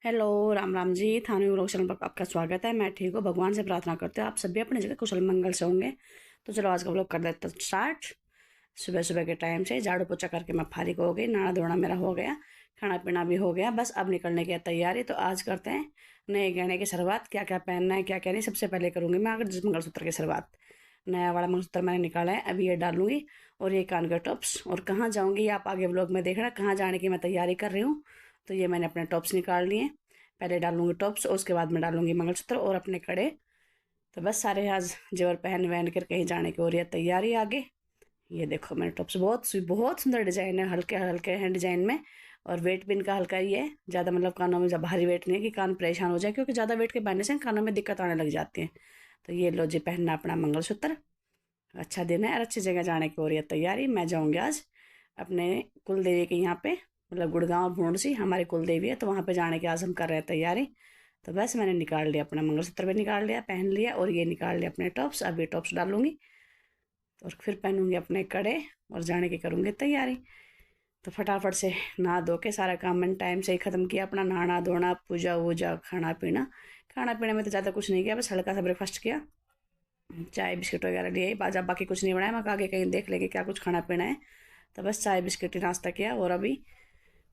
Hello, Ram Ram ji. थाने vlog channel पर आपका स्वागत है। मैं ठीक हूँ, भगवान से प्रार्थना करते हो आप सभी अपनी जगह कुशल मंगल से होंगे। तो चलो आज का व्लॉग कर देते हैं स्टार्ट। सुबह सुबह के टाइम से झाड़ू पोछा करके मैं फारिग हो गई, नहाना धोना मेरा हो गया, खाना पीना भी हो गया, बस अब निकलने की तैयारी। तो आज करते हैं नए गहने की शुरुआत। क्या क्या पहनना है क्या क्या नहीं, सबसे पहले करूँगी मैं अगर जिस मंगलसूत्र की शुरुआत। नया वाला मंगलसूत्र मैंने निकाला है, अभी ये डालूंगी। और ये कान का टॉप्स। और कहाँ जाऊँगी आप आगे व्लॉग में देखना, कहाँ जाने की मैं तैयारी कर रही हूँ। तो ये मैंने अपने टॉप्स निकाल लिए। पहले डालूंगी टॉप्स और उसके बाद में डालूंगी मंगलसूत्र और अपने कड़े। तो बस सारे आज जेवर पहन वहन कर कहीं जाने की हो रही है तैयारी आगे। ये देखो मेरे टॉप्स बहुत बहुत सुंदर डिजाइन है, हल्के हल्के हैं डिजाइन में। और वेट भी इनका हल्का ही है, ज़्यादा मतलब कानों में जब भारी वेट नहीं है कि कान परेशान हो जाए, क्योंकि ज़्यादा वेट के पहनने से कानों में दिक्कत आने लग जाती है। तो ये लो जी, पहनना अपना मंगलसूत्र। अच्छा दिन है और अच्छी जगह जाने की हो रही है तैयारी। मैं जाऊँगी आज अपने कुल देवी के यहाँ पे, मतलब गुड़गांव भूंडसी हमारी कुल देवी है, तो वहाँ पे जाने की आज हम कर रहे हैं तैयारी। तो बस मैंने निकाल लिया, अपना मंगलसूत्र भी निकाल लिया, पहन लिया, और ये निकाल लिया अपने टॉप्स। अब ये टॉप्स डालूंगी और फिर पहनूंगी अपने कड़े और जाने की करूँगी तैयारी। तो फटाफट से नहा धो के सारा काम मैंने टाइम से ही ख़त्म किया अपना, नहाना धोना पूजा वूजा खाना पीना। खाना पीने में तो ज़्यादा कुछ नहीं किया, बस हल्का सा ब्रेकफास्ट किया, चाय बिस्किट वगैरह लिए, बाजा बाकी कुछ नहीं बनाया। मैं आगे कहीं देख लेंगे क्या कुछ खाना पीना है। तो बस चाय बिस्किट ही नाश्ता किया और अभी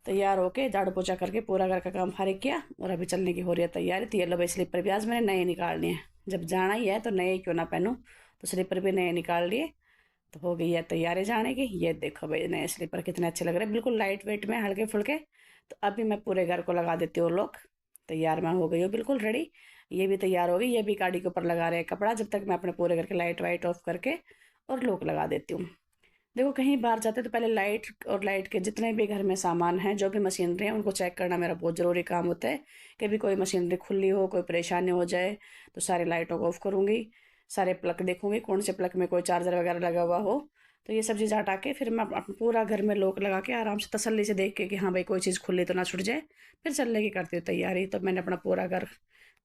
तैयार होके झाड़ू पोछा करके पूरा घर का काम फारिग किया और अभी चलने की हो रही है तैयारी। तो ये लो भाई, स्लीपर भी आज मैंने नए निकालने हैं, जब जाना ही है तो नए क्यों ना पहनूं। तो स्लीपर भी नए निकाल लिए। तो हो गई है तैयारी जाने की। ये देखो भाई, नए स्लीपर कितने अच्छे लग रहे हैं, बिल्कुल लाइट वेट में, हल्के फुल्के। तो अभी मैं पूरे घर को लगा देती हूँ लोग। तैयार मैं हो गई हूँ बिल्कुल रेडी। ये भी तैयार हो गई, ये भी गाड़ी के ऊपर लगा रहे हैं कपड़ा, जब तक मैं अपने पूरे घर के लाइट वाइट ऑफ करके और लोग लगा देती हूँ। देखो कहीं बाहर जाते तो पहले लाइट और लाइट के जितने भी घर में सामान हैं, जो भी मशीनरी है, उनको चेक करना मेरा बहुत ज़रूरी काम होता है। कभी कोई मशीनरी खुली हो, कोई परेशानी हो जाए, तो सारे लाइटों को ऑफ करूँगी, सारे प्लग देखूंगी कौन से प्लग में कोई चार्जर वगैरह लगा हुआ हो। तो ये सब चीज़ हटा के फिर मैं पूरा घर में लॉक लगा के आराम से तसल्ली से देख के कि हाँ भाई कोई चीज़ खुली तो ना छूट जाए, फिर चलने की करती हूँ तैयारी। तो मैंने अपना पूरा घर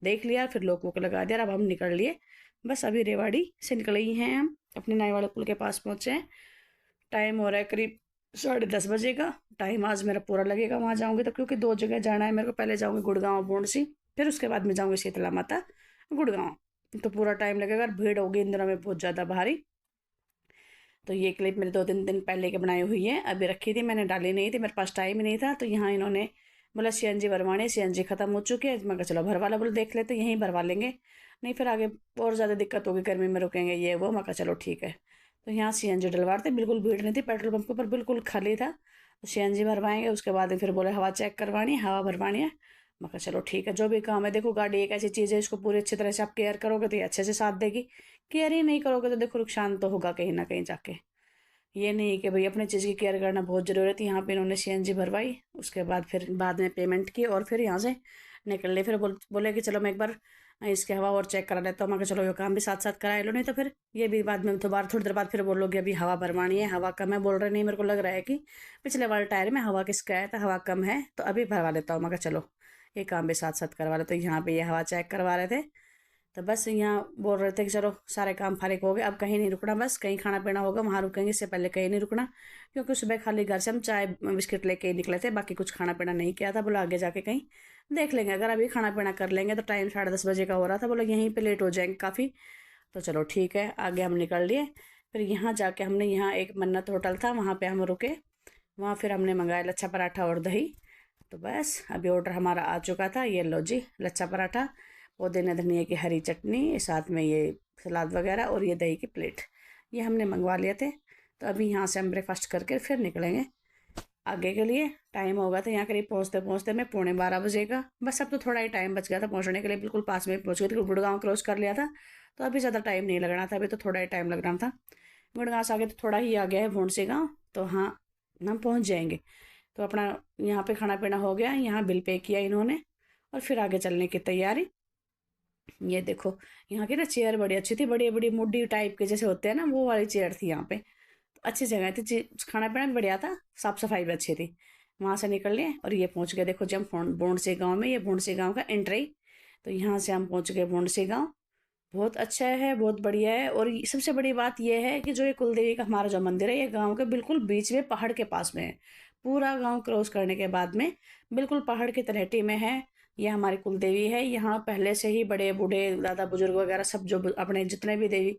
देख लिया, फिर लॉक वोक लगा दिया, अब हम निकल लिए। बस अभी रेवाड़ी से निकले ही हैं, हम अपने नाई वाले पुल के पास पहुँचे हैं। टाइम हो रहा है करीब 10:30 बजे का। टाइम आज मेरा पूरा लगेगा वहाँ जाऊँगी तो, क्योंकि दो जगह जाना है मेरे को। पहले जाऊँगी गुड़गांव भूंडसी, फिर उसके बाद में जाऊँगी शीतला माता गुड़गांव। तो पूरा टाइम लगेगा और भीड़ होगी इन दिनों में बहुत ज़्यादा भारी। तो ये क्लिप मेरे 2-3 दिन पहले की बनाई हुई है, अभी रखी थी मैंने, डाली नहीं थी, मेरे पास टाइम ही नहीं था। तो यहाँ इन्होंने बोला सीएनजी भरवानी, सीएनजी खत्म हो चुकी है। मैं कहा चलो भरवा लो, बोले देख लेते यहीं भरवा लेंगे, नहीं फिर आगे और ज़्यादा दिक्कत होगी, गर्मी में रुकेंगे ये वो। मैं कहा चलो ठीक है। तो यहाँ सीएनजी डलवा रहे थे, बिल्कुल भीड़ नहीं थी, पेट्रोल पंप के ऊपर बिल्कुल खाली था। तो सीएनजी भरवाएंगे, उसके बाद फिर बोले हवा चेक करवानी है, हवा भरवानी है। मैं कहा चलो ठीक है, जो भी काम है। देखो गाड़ी एक ऐसी चीज़ है, इसको पूरी अच्छी तरह से आप केयर करोगे तो ये अच्छे से साथ देगी। केयर ही नहीं करोगे तो देखो नुकसान तो होगा कहीं ना कहीं जाके। ये नहीं कि भाई अपने चीज़ की केयर करना बहुत ज़रूरत है। यहाँ पे इन्होंने सीएनजी भरवाई, उसके बाद फिर बाद में पेमेंट की और फिर यहाँ से निकल ले। फिर बोले कि चलो मैं एक बार इसके हवा और चेक करा लेता हूँ। मैं कहा चलो ये काम भी साथ साथ करा लो, नहीं तो फिर ये भी बाद में दोबारा थोड़ी देर बाद फिर बोलोगे अभी हवा भरवानी है, हवा कम है। बोल रहे नहीं, मेरे को लग रहा है कि पिछले वाले टायर में हवा की शिकायत है, हवा कम है, तो अभी भरवा लेता हूँ। मैं कहा चलो ये काम भी साथ साथ करवा लेते। तो यहाँ पे ये हवा चेक करवा रहे थे। तो बस यहाँ बोल रहे थे कि चलो सारे काम फारिग हो गए, अब कहीं नहीं रुकना, बस कहीं खाना पीना होगा वहाँ रुकेंगे, इससे पहले कहीं नहीं रुकना। क्योंकि सुबह खाली घर से हम चाय बिस्किट लेके ही निकले थे, बाकी कुछ खाना पीना नहीं किया था। बोला आगे जाके कहीं देख लेंगे, अगर अभी खाना पीना कर लेंगे तो टाइम 10:30 बजे का हो रहा था, बोला यहीं पर लेट हो जाएंगे काफ़ी। तो चलो ठीक है, आगे हम निकल लिए। फिर यहाँ जाके हमने, यहाँ एक मन्नत होटल था, वहाँ पर हम रुके। वहाँ फिर हमने मंगाया लच्छा पराठा और दही। तो बस अभी ऑर्डर हमारा आ चुका था। ये लो जी लच्छा पराठा, पुदीना धनिया की हरी चटनी, साथ में ये सलाद वगैरह और ये दही की प्लेट, ये हमने मंगवा लिए थे। तो अभी यहाँ से हम ब्रेकफास्ट करके फिर निकलेंगे आगे के लिए। टाइम होगा तो यहाँ करीब पहुँचते पहुँचते मैं 11:45 का। बस अब तो थोड़ा ही टाइम बच गया था पहुँचने के लिए, बिल्कुल पास में पहुँच गए थे, गुड़गांव क्रॉस कर लिया था। तो अभी ज़्यादा टाइम नहीं लगना था, अभी तो थोड़ा ही टाइम लगना था। गुड़गांव से आगे तो थोड़ा ही आ गया है भूंडसी गाँव, तो हाँ हम पहुँच जाएंगे। तो अपना यहाँ पे खाना पीना हो गया, यहाँ बिल पे किया इन्होंने और फिर आगे चलने की तैयारी। ये देखो यहाँ की ना चेयर बड़ी अच्छी थी, बड़ी बड़ी मुड्डी टाइप के जैसे होते हैं ना, वो वाली चेयर थी यहाँ पे। तो अच्छी जगह थी, खाना पीना भी बढ़िया था, साफ सफाई भी अच्छी थी। वहां से निकल लिए और ये पहुंच गए। देखो जब भूंडसी गांव में, ये भूंडसी गांव का एंट्री। तो यहाँ से हम पहुंच गए भूंडसी गांव। बहुत अच्छा है, बहुत बढ़िया है। और सबसे बड़ी बात यह है कि जो ये कुलदेवी का हमारा जो मंदिर है, ये गांव के बिल्कुल बीच में पहाड़ के पास में है। पूरा गांव क्रॉस करने के बाद में बिल्कुल पहाड़ की तलहटी में है। ये हमारी कुल देवी है। यहाँ पहले से ही बड़े बूढ़े दादा बुजुर्ग वगैरह सब जो अपने जितने भी देवी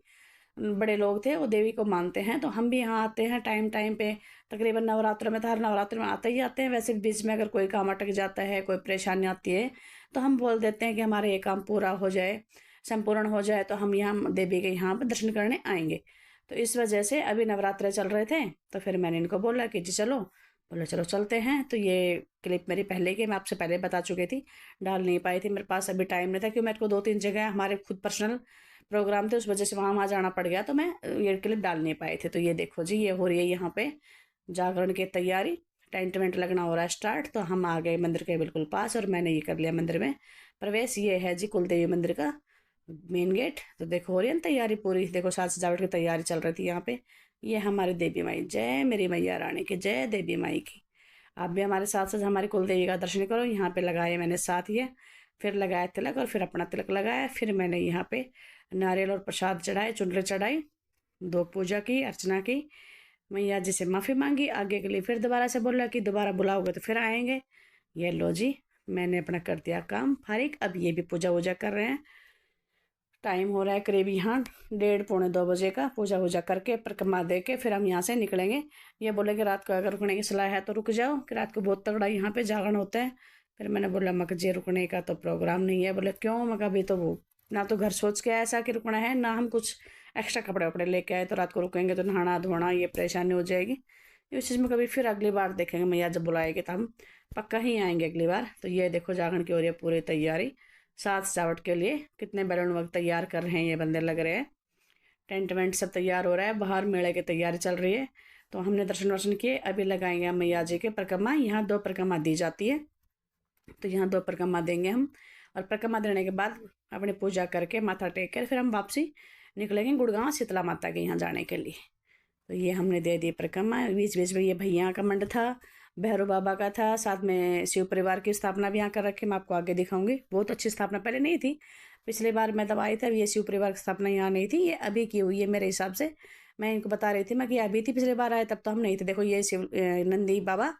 बड़े लोग थे वो देवी को मानते हैं। तो हम भी यहाँ आते हैं टाइम टाइम पे। तकरीबन नवरात्र में तो हर नवरात्र में आते ही आते हैं। वैसे बीच में अगर कोई काम अटक जाता है, कोई परेशानी आती है, तो हम बोल देते हैं कि हमारा ये काम पूरा हो जाए, संपूर्ण हो जाए, तो हम यहाँ देवी के यहाँ पर दर्शन करने आएंगे। तो इस वजह से अभी नवरात्रे चल रहे थे, तो फिर मैंने इनको बोला कि जी चलो। बोले चलो चलते हैं। तो ये क्लिप मेरी पहले की, मैं आपसे पहले बता चुकी थी, डाल नहीं पाई थी, मेरे पास अभी टाइम नहीं था, क्योंकि मेरे को 2-3 जगह हमारे खुद पर्सनल प्रोग्राम थे, उस वजह से वहाँ वहाँ जाना पड़ गया, तो मैं ये क्लिप डाल नहीं पाए थे। तो ये देखो जी, ये हो रही है यहाँ पे जागरण की तैयारी। टेंट वेंट लगना हो रहा है स्टार्ट। तो हम आ गए मंदिर के बिल्कुल पास और मैंने ये कर लिया मंदिर में प्रवेश। ये है जी कुलदेवी मंदिर का मेन गेट। तो देखो हो रही है ना तैयारी पूरी। देखो साज सजावट की तैयारी चल रही थी यहाँ पे। ये हमारी देवी माई, जय मेरी मैया रानी की जय, देवी माई की। आप भी हमारे साथ साथ हमारी कुल देवी का दर्शन करो। यहाँ पे लगाए मैंने साथ ये, फिर लगाया तिलक और फिर अपना तिलक लगाया। फिर मैंने यहाँ पे नारियल और प्रसाद चढ़ाए, चुनरी चढ़ाई, 2 पूजा की, अर्चना की, मैया जी से माफ़ी मांगी आगे के लिए। फिर दोबारा से बोला कि दोबारा बुलाओगे तो फिर आएंगे। ये लो जी, मैंने अपना कर दिया काम फारिग। अब ये भी पूजा वूजा कर रहे हैं। टाइम हो रहा है करीब यहाँ 1:30-1:45 का। पूजा वूजा करके परिक्रमा दे के फिर हम यहाँ से निकलेंगे। ये बोले कि रात को अगर रुकने की सलाह है तो रुक जाओ, कि रात को बहुत तगड़ा यहाँ पे जागरण होता है। फिर मैंने बोला मकजी रुकने का तो प्रोग्राम नहीं है। बोले क्यों? मगर अभी तो वो ना तो घर सोच के ऐसा कि रुकना है, ना हम कुछ एक्स्ट्रा कपड़े वपड़े लेके आए, तो रात को रुकेंगे तो नहाना धोना ये परेशानी हो जाएगी। इस चीज़ में कभी फिर अगली बार देखेंगे, मैया जब बुलाएगी तो हम पक्का ही आएंगे अगली बार। तो ये देखो जागरण की हो रही है पूरी तैयारी। साज सजावट के लिए कितने बैलून वक्त तैयार कर रहे हैं ये बंदे लग रहे हैं। टेंट वेंट सब तैयार हो रहा है, बाहर मेले की तैयारी चल रही है। तो हमने दर्शन वर्शन किए, अभी लगाएंगे हम मैया जी के परिक्रमा। यहाँ 2 परिक्रमा दी जाती है, तो यहाँ 2 परिक्रमा देंगे हम। और परिक्रमा देने के बाद अपनी पूजा करके माथा टेक कर फिर हम वापसी निकलेंगे गुड़गांव शीतला माता के यहाँ जाने के लिए। तो ये हमने दे दी परिक्रमा। बीच बीच में ये भैया का मंड था, भैरव बाबा का था, साथ में शिव परिवार की स्थापना भी यहाँ कर रखी। मैं आपको आगे दिखाऊंगी। बहुत अच्छी स्थापना पहले नहीं थी, पिछली बार मैं तब आई थी। ये शिव परिवार की स्थापना यहाँ नहीं थी, ये अभी की हुई है मेरे हिसाब से। मैं इनको बता रही थी मैं कि अभी थी, पिछली बार आए तब तो हम नहीं थे। देखो ये शिव नंदी बाबा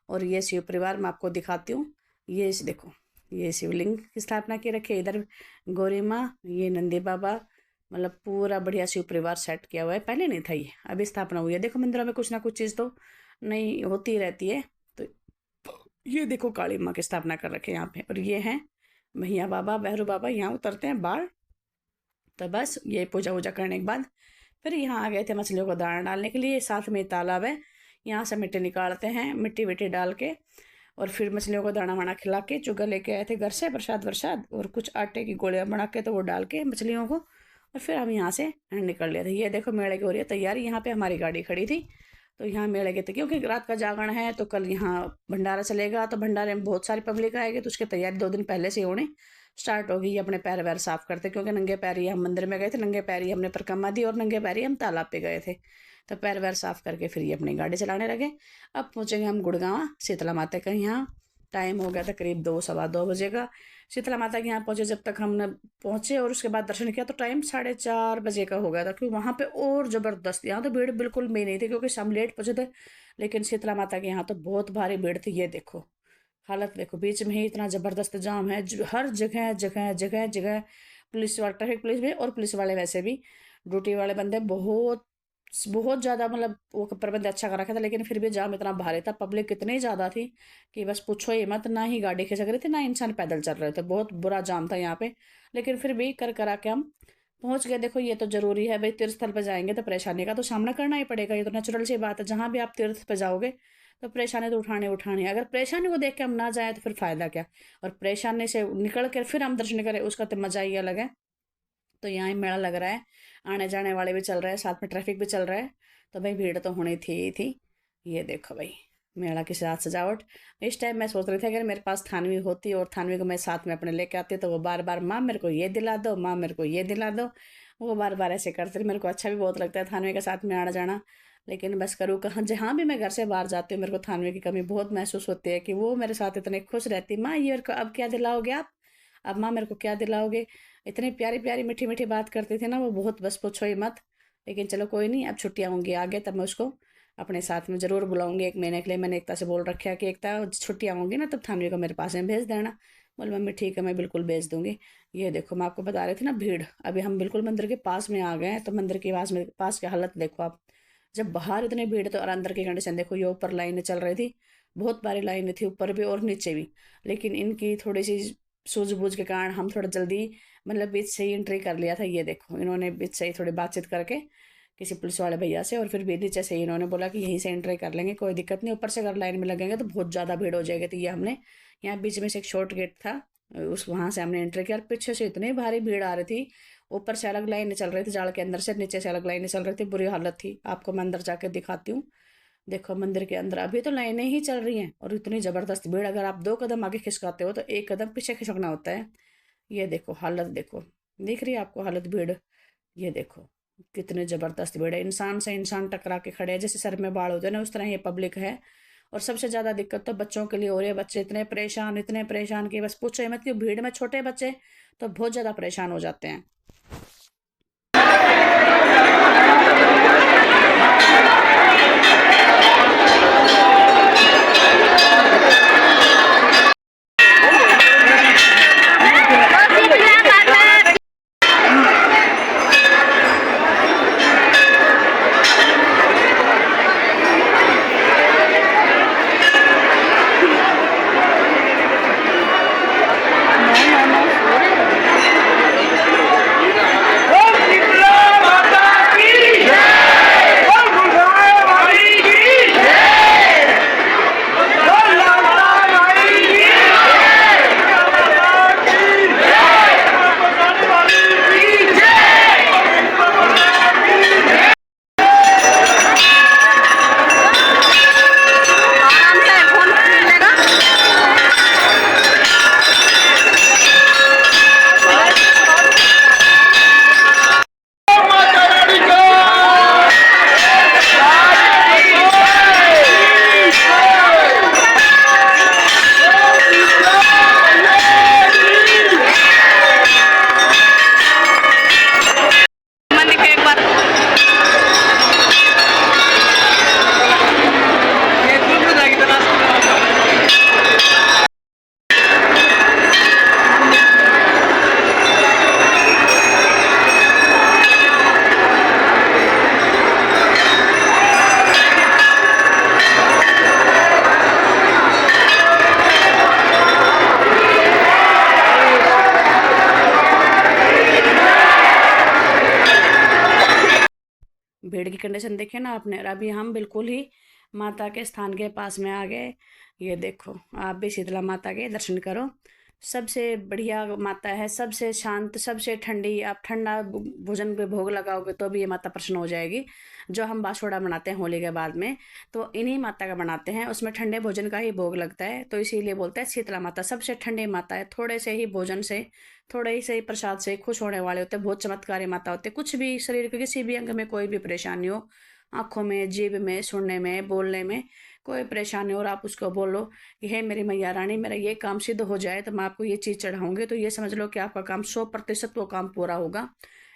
और ये शिव परिवार, मैं आपको दिखाती हूँ। ये देखो, ये शिवलिंग की स्थापना की रखी है। इधर गौरी माँ, ये नंदी बाबा, मतलब पूरा बढ़िया शिव परिवार सेट किया हुआ है। पहले नहीं था, ये अभी स्थापना हुई है। देखो मंदिरों में कुछ ना कुछ चीज़ तो नहीं होती रहती है। तो ये देखो काली माँ की स्थापना कर रखे हैं यहाँ पे। और ये हैं भैया बाबा, भैरव बाबा, यहाँ उतरते हैं बाढ़। तो बस ये पूजा वूजा करने के बाद फिर यहाँ आ गए थे मछलियों को दाना डालने के लिए। साथ में तालाब है, यहाँ से मिट्टी निकालते हैं, मिट्टी विट्टी डाल के और फिर मछलियों को दाना वाना खिला के चुगा लेके आए थे घर से, प्रसाद वरसाद और कुछ आटे की गोलियाँ बना के, तो वो डाल के मछलियों को और फिर हम यहाँ से निकल लिए थे। ये देखो मेले की हो रही है तैयारी। यहाँ पे हमारी गाड़ी खड़ी थी, तो यहाँ मेले के थे, क्योंकि रात का जागरण है तो कल यहाँ भंडारा चलेगा। तो भंडारे में बहुत सारी पब्लिक आएगी, तो उसकी तैयारी 2 दिन पहले से होने स्टार्ट होगी। अपने पैर वैर साफ करते, क्योंकि नंगे पैर ही हम मंदिर में गए थे, नंगे पैर ही हमने परिक्रमा दी और नंगे पैर ही हम तालाब पे गए थे। तो पैर वैर साफ करके फिर ये अपनी गाड़ी चलाने लगे। अब पहुँचेंगे हम गुड़गांव शीतला माता के यहाँ। टाइम हो गया था करीब 2-2:15 बजे का। शीतला माता के यहाँ पहुँचे, जब तक हमने पहुँचे और उसके बाद दर्शन किया तो टाइम 4:30 बजे का हो गया था। क्योंकि वहाँ पे और ज़बरदस्त, यहाँ तो भीड़ बिल्कुल भी नहीं थी, क्योंकि हम लेट पहुँचे थे। लेकिन शीतला माता के यहाँ तो बहुत भारी भीड़ थी। ये देखो हालत देखो, बीच में ही इतना ज़बरदस्त जाम है। हर जगह जगह जगह जगह पुलिस वाले, ट्रैफिक पुलिस भी और पुलिस वाले वैसे भी, ड्यूटी वाले बंदे बहुत बहुत ज़्यादा, मतलब वो प्रबंध अच्छा कर रखा था। लेकिन फिर भी जाम इतना भारी था, पब्लिक इतनी ज़्यादा थी कि बस पूछो ही मत। ना ही गाड़ी खिसक रही थी, ना इंसान पैदल चल रहे थे, बहुत बुरा जाम था यहाँ पे। लेकिन फिर भी कर करा के हम पहुँच गए। देखो ये तो ज़रूरी है भाई, तीर्थ स्थल पर जाएंगे तो परेशानी का तो सामना करना ही पड़ेगा, ये तो नेचुरल सी बात है। जहाँ भी आप तीर्थ पर जाओगे तो परेशानी तो उठानी उठानी है। अगर परेशानी को देख के हम ना जाए तो फिर फ़ायदा क्या। और परेशानी से निकल कर फिर हम दर्शन करें, उसका तो मज़ा ही अलग है। तो यहाँ ही मेला लग रहा है, आने जाने वाले भी चल रहे हैं, साथ में ट्रैफिक भी चल रहा है। तो भाई भीड़ तो होनी थी ही थी। ये देखो भाई मेला की साज सजावट। इस टाइम मैं सोच रही थी अगर मेरे पास थानवी होती और थानवी को मैं साथ में अपने लेके आती, तो वो बार बार माँ मेरे को ये दिला दो, माँ मेरे को ये दिला दो, वो बार बार ऐसे करते थे। मेरे को अच्छा भी बहुत लगता है थानवी के साथ में आना जाना। लेकिन बस करूँ कहाँ, जहाँ भी मैं घर से बाहर जाती हूँ मेरे को थानवी की कमी बहुत महसूस होती है, कि वो मेरे साथ इतने खुश रहती, माँ ये मेरे को अब क्या दिलाओगे आप, अब माँ मेरे को क्या दिलाओगे। इतनी प्यारी प्यारी मीठी मीठी बात करती थी ना वो, बहुत बस पूछो ही मत। लेकिन चलो कोई नहीं, अब छुट्टियाँ होंगी आगे तब मैं उसको अपने साथ में ज़रूर बुलाऊंगी 1 महीने के लिए। मैंने एकता से बोल रखा है कि एकता छुट्टियाँ होंगी ना तब थानवी को मेरे पास में भेज देना। बोले मम्मी ठीक है, मैं बिल्कुल भेज दूंगी। ये देखो मैं आपको बता रही थी ना भीड़, अभी हम बिल्कुल मंदिर के पास में आ गए हैं, तो मंदिर के पास की हालत देखो आप। जब बाहर इतनी भीड़ तो और अंदर की कंडीशन देखो। ये ऊपर लाइनें चल रही थी, बहुत बारी लाइनें थी ऊपर भी और नीचे भी, लेकिन इनकी थोड़ी सी सूझबूझ के कारण हम थोड़ा जल्दी मतलब बीच से ही एंट्री कर लिया था। ये देखो इन्होंने बीच से ही थोड़ी बातचीत करके किसी पुलिस वाले भैया से, और फिर भी नीचे से ही इन्होंने बोला कि यहीं से एंट्री कर लेंगे, कोई दिक्कत नहीं। ऊपर से अगर लाइन में लगेंगे तो बहुत ज़्यादा भीड़ हो जाएगी। तो ये हमने यहाँ बीच में से एक शॉर्ट गेट था, उस वहाँ से हमने एंट्री किया। और पीछे से इतनी भारी भीड़ आ रही थी, ऊपर से अलग लाइनें चल रही थी जाल के अंदर से, नीचे से अलग लाइनें चल रही थी, बुरी हालत थी। आपको मैं अंदर जाके दिखाती हूँ। देखो मंदिर के अंदर अभी तो लाइनें ही चल रही हैं और इतनी ज़बरदस्त भीड़, अगर आप 2 कदम आगे खिसकाते हो तो 1 कदम पीछे खिसकना होता है। ये देखो हालत देखो, दिख रही है आपको हालत भीड़? ये देखो कितने ज़बरदस्त भीड़ है, इंसान से इंसान टकरा के खड़े हैं, जैसे सर में बाढ़ होते हैं ना उस तरह ये पब्लिक है। और सबसे ज़्यादा दिक्कत तो बच्चों के लिए हो रही है। बच्चे इतने परेशान कि बस पूछो ही मत, कि भीड़ में छोटे बच्चे तो बहुत ज़्यादा परेशान हो जाते हैं। भीड़ की कंडीशन देखिए ना आपने। और अभी हम बिल्कुल ही माता के स्थान के पास में आ गए। ये देखो आप भी शीतला माता के दर्शन करो। सबसे बढ़िया माता है, सबसे शांत, सबसे ठंडी। आप ठंडा भोजन पे भोग लगाओगे तो भी ये माता प्रसन्न हो जाएगी। जो हम बासोड़ा बनाते हैं होली के बाद में, तो इन्हीं माता का बनाते हैं, उसमें ठंडे भोजन का ही भोग लगता है, तो इसीलिए बोलते हैं शीतला माता सबसे ठंडी माता है। थोड़े से ही भोजन से, थोड़े ही से ही प्रसाद से खुश होने वाले होते हैं। बहुत चमत्कारी माता होते हैं। कुछ भी शरीर के किसी भी अंग में कोई भी परेशानी हो, आँखों में, जीभ में, सुनने में, बोलने में कोई परेशानी हो, और आप उसको बोलो कि हे मेरी मैया रानी मेरा ये काम सिद्ध हो जाए तो मैं आपको ये चीज़ चढ़ाऊँगी, तो ये समझ लो कि आपका काम 100% वो काम पूरा होगा।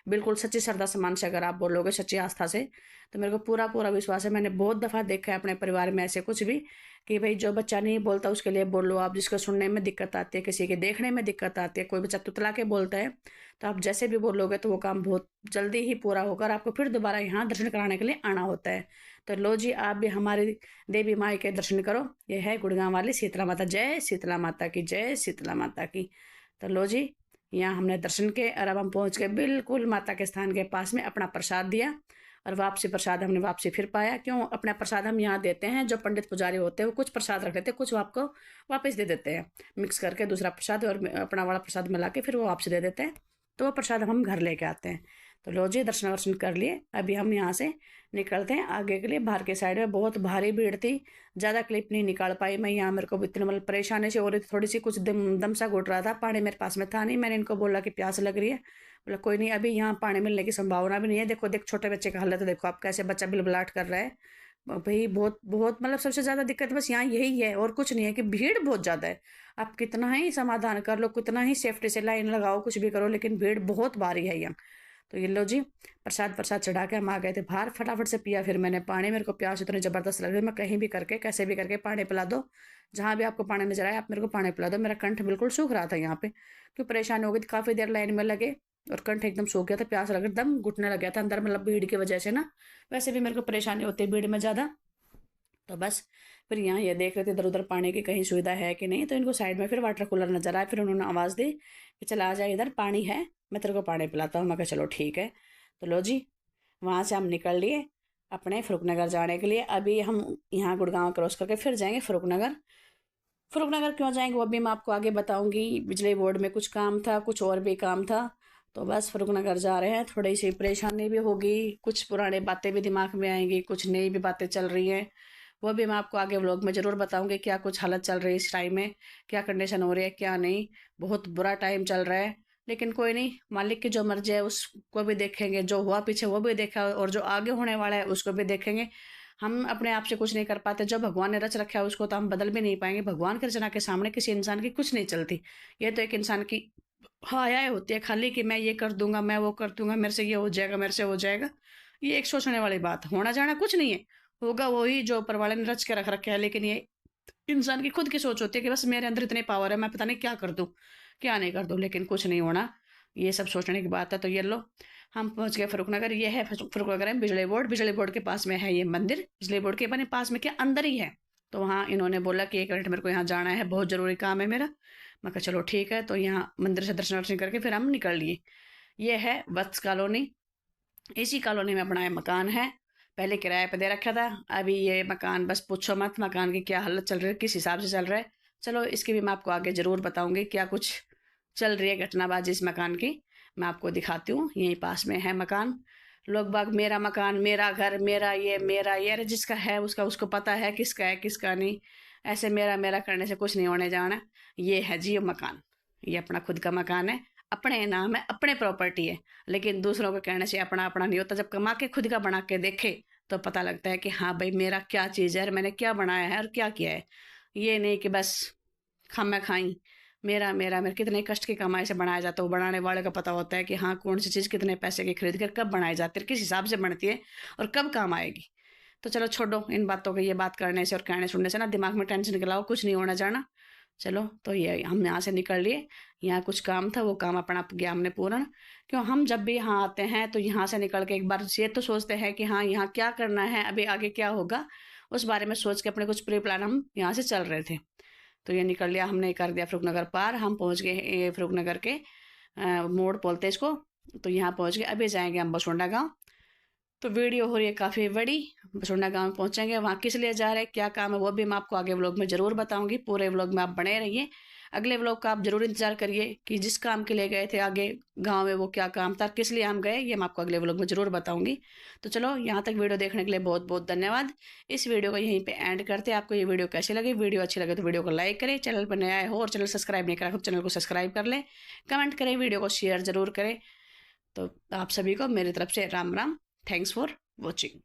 बिल्कुल सच्ची श्रद्धा समान से अगर आप बोलोगे, सच्ची आस्था से, तो मेरे को पूरा पूरा विश्वास है। मैंने बहुत दफ़ा देखा है अपने परिवार में ऐसे कुछ भी, कि भाई जो बच्चा नहीं बोलता उसके लिए बोलो आप, जिसको सुनने में दिक्कत आती है, किसी के देखने में दिक्कत आती है, कोई बच्चा तुतला के बोलता है, तो आप जैसे भी बोलोगे तो वो काम बहुत जल्दी ही पूरा होकर आपको फिर दोबारा यहाँ दर्शन कराने के लिए आना होता है। तो लो जी आप भी हमारी देवी माई के दर्शन करो। ये है गुड़गांव वाली शीतला माता। जय शीतला माता की, जय शीतला माता की। तो लो जी यहाँ हमने दर्शन के और अब हम पहुँच गए बिल्कुल माता के स्थान के पास में। अपना प्रसाद दिया और वापसी प्रसाद हमने वापसी फिर पाया। क्यों? अपना प्रसाद हम यहाँ देते हैं, जो पंडित पुजारी होते हैं वो कुछ प्रसाद रख लेते हैं, कुछ वो आपको वापस दे देते हैं मिक्स करके, दूसरा प्रसाद और अपना वाला प्रसाद मिला के फिर वो वापस दे देते हैं। तो वो प्रसाद हम घर लेके आते हैं। तो लो जी दर्शन वर्शन कर लिए, अभी हम यहाँ से निकलते हैं आगे के लिए। बाहर के साइड में बहुत भारी भीड़ थी, ज़्यादा क्लिप नहीं निकाल पाई मैं। यहाँ मेरे को इतनी मतलब परेशानी से हो रही थी, थोड़ी सी कुछ दम सा घुट रहा था। पानी मेरे पास में था नहीं, मैंने इनको बोला कि प्यास लग रही है, बोला कोई नहीं, अभी यहाँ पानी मिलने की संभावना भी नहीं है। देखो देख छोटे बच्चे का हालत देखो आप, कैसे बच्चा बिलबिलाट कर रहा है भाई। बहुत बहुत मतलब सबसे ज़्यादा दिक्कत बस यहाँ यही है और कुछ नहीं है, कि भीड़ बहुत ज़्यादा है। आप कितना ही समाधान कर लो, कितना ही सेफ्टी से लाइन लगाओ, कुछ भी करो, लेकिन भीड़ बहुत भारी है यहाँ। तो ये लो जी, प्रसाद प्रसाद चढ़ा के हम आ गए थे बाहर, फटाफट से पिया फिर मैंने पानी। मेरे को प्यास इतनी ज़बरदस्त लग रही है, मैं कहीं भी करके कैसे भी करके पानी पिला दो, जहाँ भी आपको पानी नजर आए आप मेरे को पानी पिला दो। मेरा कंठ बिल्कुल सूख रहा था यहाँ पे, क्यों परेशानी हो गई थी, काफ़ी देर लाइन में लगे और कंठ एकदम सूख गया था, प्यास लग एकदम घुटने लग गया था अंदर, मतलब भीड़ की वजह से ना। वैसे भी मेरे को परेशानी होती है भीड़ में ज़्यादा। तो बस फिर यहाँ ये देख रहे थे इधर उधर पानी की कहीं सुविधा है कि नहीं, तो इनको साइड में फिर वाटर कूलर नजर आया, फिर उन्होंने आवाज़ दी कि चल आ जाए इधर, पानी है, मैं तेरे को पानी पिलाता हूँ। मैं कहा चलो ठीक है। तो लो जी, वहाँ से हम निकल लिए अपने फरुखनगर जाने के लिए। अभी हम यहाँ गुड़गांव क्रॉस करके फिर जाएंगे फरुखनगर। फरुखनगर क्यों जाएंगे वो भी मैं आपको आगे बताऊंगी। बिजली बोर्ड में कुछ काम था, कुछ और भी काम था, तो बस फरुखनगर जा रहे हैं। थोड़ी सी परेशानी भी होगी, कुछ पुरानी बातें भी दिमाग में आएंगी, कुछ नई भी बातें चल रही हैं, वो भी मैं आपको आगे व्लॉग में ज़रूर बताऊंगी क्या कुछ हालत चल रही है इस टाइम में, क्या कंडीशन हो रही है क्या नहीं। बहुत बुरा टाइम चल रहा है, लेकिन कोई नहीं, मालिक की जो मर्जी है उसको भी देखेंगे, जो हुआ पीछे वो भी देखा और जो आगे होने वाला है उसको भी देखेंगे। हम अपने आप से कुछ नहीं कर पाते, जो भगवान ने रच रखा है उसको तो हम बदल भी नहीं पाएंगे। भगवान की रचना के सामने किसी इंसान की कुछ नहीं चलती। ये तो एक इंसान की हायाएं होती है खाली कि मैं ये कर दूंगा, मैं वो कर दूंगा, मेरे से ये हो जाएगा, मेरे से हो जाएगा। ये एक सोचने वाली बात, होना जाना कुछ नहीं है, होगा वही जो ऊपर वाले ने रच के रख रखा है। लेकिन ये इंसान की खुद की सोच होती है कि बस मेरे अंदर इतने पावर है, मैं पता नहीं क्या कर दूं क्या नहीं कर दूं, लेकिन कुछ नहीं होना, ये सब सोचने की बात है। तो ये लो, हम पहुंच गए फरुखनगर। ये है फरुखनगर है बिजली बोर्ड, बिजली बोर्ड के पास में है ये मंदिर, बिजली बोर्ड के बने पास में क्या अंदर ही है। तो वहाँ इन्होंने बोला कि 1 मिनट मेरे को यहाँ जाना है, बहुत ज़रूरी काम है मेरा। मैं कहा चलो ठीक है। तो यहाँ मंदिर से दर्शन वर्शन करके फिर हम निकल लिए। ये है वत्स कॉलोनी, इसी कॉलोनी में अपना ये मकान है, पहले किराए पे दे रखा था। अभी ये मकान बस पूछो मत, मकान की क्या हालत चल रही है, किस हिसाब से चल रहा है। चलो इसकी भी मैं आपको आगे ज़रूर बताऊंगी क्या कुछ चल रही है घटनाबाजी इस मकान की, मैं आपको दिखाती हूँ। यहीं पास में है मकान। लोग बाग मेरा मकान, मेरा घर, मेरा ये, मेरा ये, अरे जिसका है उसका उसको पता है किसका है किसका नहीं। ऐसे मेरा मेरा करने से कुछ नहीं होने जाना। ये है जी ये मकान, ये अपना खुद का मकान है, अपने नाम है, अपने प्रॉपर्टी है। लेकिन दूसरों के कहने से अपना अपना नहीं होता, जब कमा के खुद का बना के देखे तो पता लगता है कि हाँ भाई मेरा क्या चीज़ है और मैंने क्या बनाया है और क्या किया है। ये नहीं कि बस खामा खाई मेरा मेरा मेरे कितने कष्ट की कमाई से बनाया जाता है, वो बनाने वाले का पता होता है कि हाँ कौन सी चीज़ कितने पैसे की खरीद कर कब बनाई जाती है, किस हिसाब से बनती है और कब काम आएगी। तो चलो छोड़ो इन बातों को, ये बात करने से और कहने सुनने से ना दिमाग में टेंशन के अलावा कुछ नहीं होना जाना। चलो तो ये हम यहाँ से निकल लिए, यहाँ कुछ काम था वो काम अपना गया हमने पूर्ण। क्यों हम जब भी यहाँ आते हैं तो यहाँ से निकल के एक बार ये तो सोचते हैं कि हाँ यहाँ क्या करना है, अभी आगे क्या होगा, उस बारे में सोच के अपने कुछ प्री प्लान हम यहाँ से चल रहे थे। तो ये निकल लिया हमने, कर दिया फरुखनगर पार, हम पहुँच गए फरुखनगर के मोड़ बोलते इसको। तो यहाँ पहुँच गए, अभी जाएंगे हम बसोंडा गाँव। तो वीडियो हो रही है काफ़ी बड़ी, बसोंडा गाँव में पहुँचेंगे, वहाँ किस लिए जा रहे हैं क्या काम है वो भी मैं आपको आगे व्लॉग में ज़रूर बताऊंगी। पूरे व्लॉग में आप बने रहिए, अगले व्लॉग का आप ज़रूर इंतजार करिए कि जिस काम के लिए गए थे आगे गांव में वो क्या काम था, किस लिए हम गए, ये मैं आपको अगले व्लॉग में ज़रूर बताऊंगी। तो चलो यहाँ तक वीडियो देखने के लिए बहुत बहुत धन्यवाद। इस वीडियो को यहीं पे एंड करते हैं। आपको ये वीडियो कैसी लगी, वीडियो अच्छी लगे तो वीडियो को लाइक करें, चैनल पर नया हो और चैनल सब्सक्राइब नहीं करा तो चैनल को सब्सक्राइब कर लें, कमेंट करें, वीडियो को शेयर ज़रूर करें। तो आप सभी को मेरी तरफ से Ram Ram, thanks for watching.